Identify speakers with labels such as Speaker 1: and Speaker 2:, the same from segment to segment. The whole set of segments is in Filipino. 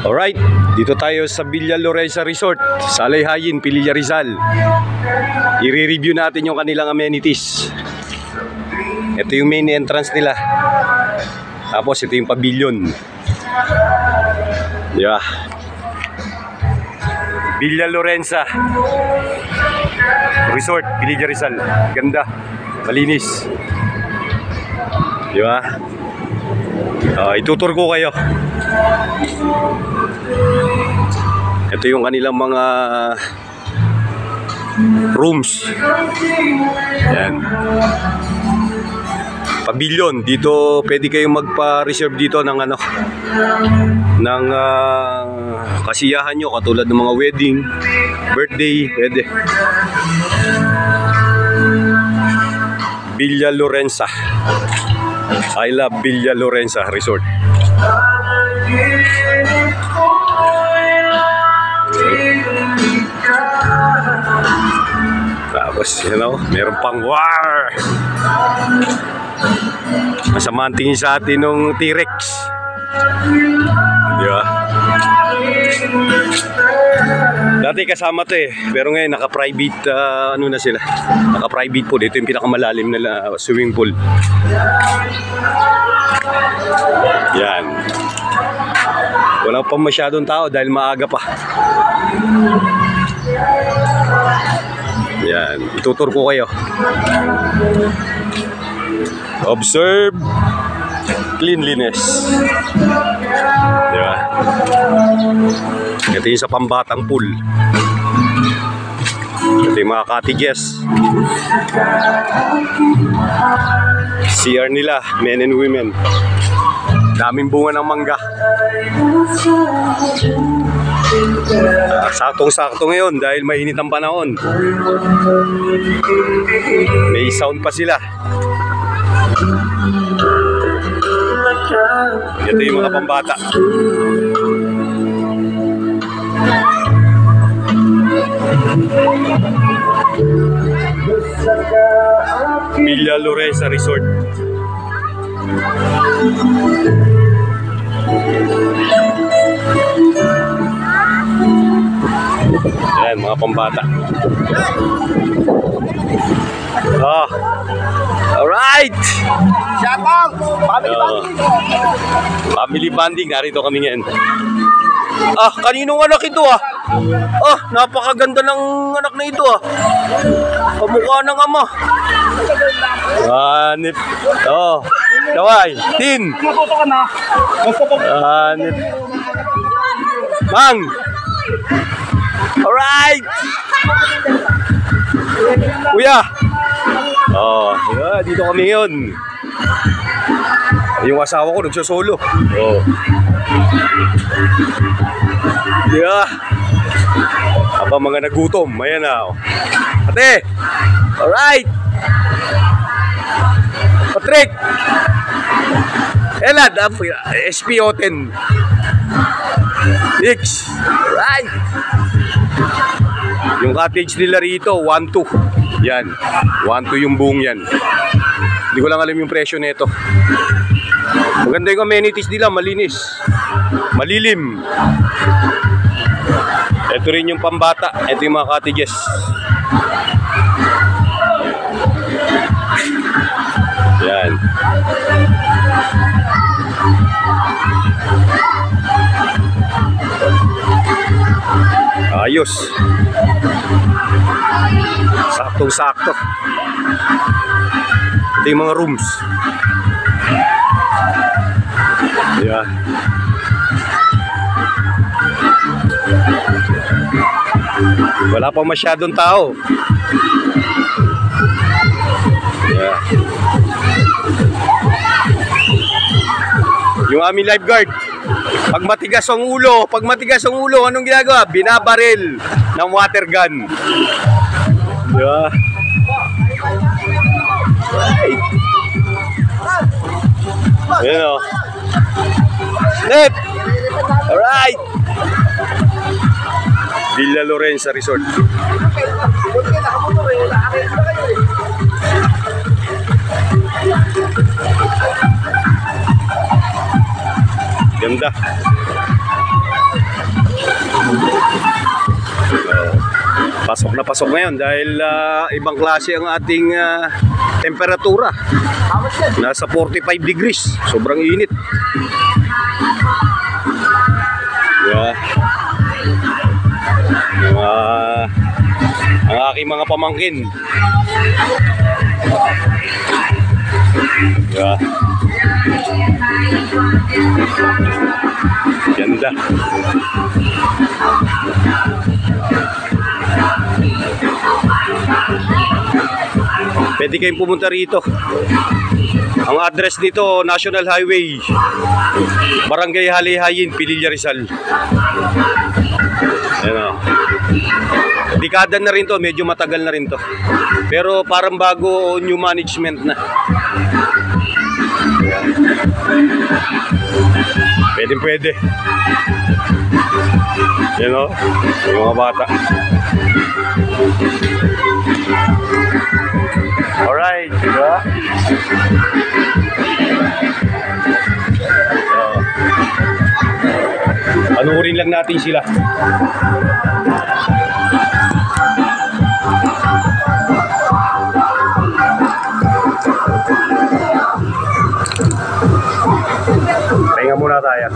Speaker 1: Alright, dito tayo sa Villa Lorenza Resort, Salayhayin, Pililla, Rizal. I-review natin yung kanilang amenities. Ito yung main entrance nila. Tapos ito yung pavilion. Yeah. Villa Lorenza Resort, Pililla, Rizal. Ganda, malinis. Diba? Itutur ko kayo. Ito yung kanilang mga rooms. Yan. Pavilion. Dito pwede kayong magpa-reserve dito ng ano, ng kasiyahan nyo, katulad ng mga wedding, birthday, pwede. Villa Lorenza. I love Villa Lorenza Resort. Tapos, you know, meron pang war. Masama ang tingin sa atin ng T-Rex. Di ba? Dati kasama to eh, pero ngayon naka-private, ano na sila, naka-private pool. Ito yung pinakamalalim na swimming pool. Yan. Wala pa masyadong tao dahil maaga pa. Yan, itutur ko kayo. Observe cleanliness. Diba? Ito yung sa pambatang pool. Ito yung mga cottages. CR nila, men and women. Daming bunga ng mangga. Saktong-sakto ngayon dahil mainit ang panahon. May sound pa sila. Ito yung mga pambata. Villa Lorenza Resort. Ayan, mga pambata. Alright!
Speaker 2: Shout out! Family bonding!
Speaker 1: Family bonding, narito kami ngayon. Kaninong anak ito napakaganda ng anak na ito Kamukha ng ama. Nip. Kaway, Tin.
Speaker 2: Matuto ka na.
Speaker 1: Nip. Mang! Alright! Kuya! Dito kami ngayon. Yung asawa ko nagsosolo. Aba, mga nagutom. Ayan na. Ate! Alright! Patrick! Elad! SPO10. X! Alright! Yung cottage nila rito, 1-2. Yan. 1-2 yung buong yan. Hindi ko lang alam yung presyo nito. Maganda yung amenities nila, malinis, malilim. Ito rin yung pambata. Ito yung mga cottages. Yan. Ayos. Saktong-sakto. Ito yung mga rooms. Yan. Wala pa masyadong tao. Yeah. Yung aming lifeguard, pag matigas ang ulo, anong ginagawa? Binabaril ng water gun. Yeah. Right. Ayan Net! Alright! Villa Lorenza Resort. Ganda. Pasok na pasok ngayon dahil ibang klase ang ating temperatura. Nasa 45 degrees. Sobrang init. Yeah. Ang aking mga pamangkin. Yeah. Ganda. Pwede kayong pumunta rito. Ang address dito, National Highway, Barangay Halihayin, Pililla, Rizal. Ayan o. Dekada na rin to, medyo matagal na rin to. Pero parang bago new management na. Pwede. Yan o, yung mga bata. Alright, diba? Panuorin lang natin sila. Pahinga muna tayo.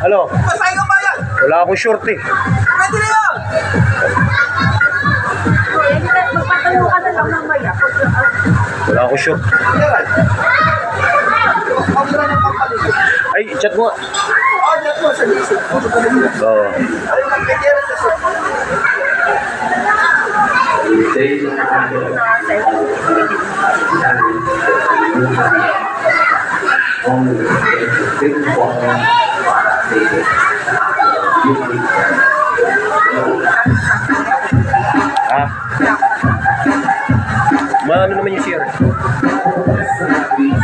Speaker 1: Ano?
Speaker 2: Masaya ka ba yan?
Speaker 1: Wala akong short eh.
Speaker 2: Pwede na yan!
Speaker 3: Magpatayo ka na lang mamaya.
Speaker 1: Wala akong short. Ay, chat mo.
Speaker 2: Oh, dyan po sa DC.
Speaker 1: Oo.
Speaker 2: Ay, nagkakira sa sir.
Speaker 1: Ha? Maano naman yung CR?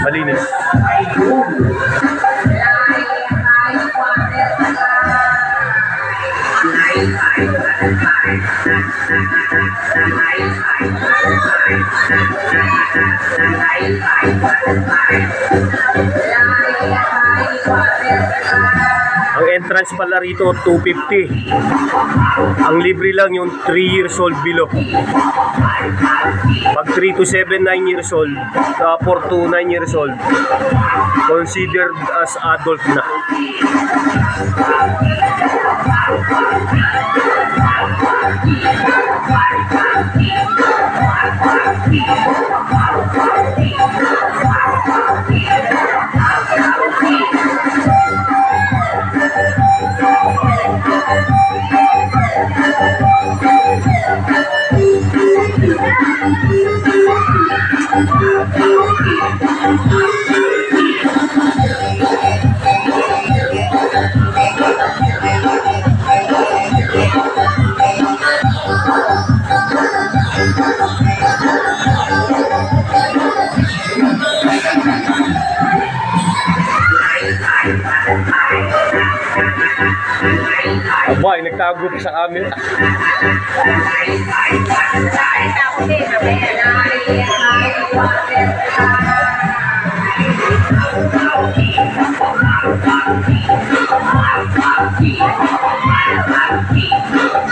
Speaker 1: Malinis. Ang entrance pala rito 250. Ang libre lang yung 3 years old below. Pag 3 to 7, 9 years old, 4 to 9 years old, considered as adult na. Abay, nagtago pa sa amin.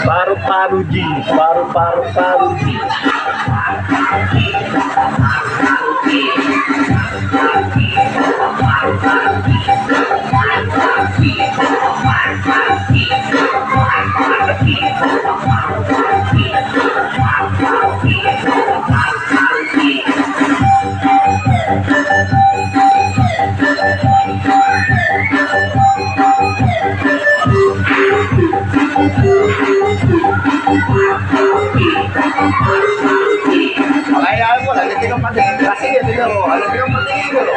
Speaker 1: Paru-paru G, paru-paru G.
Speaker 2: Kaya mo, lalagyan ng patingin. Kasi, ito, lalagyan ng patingin.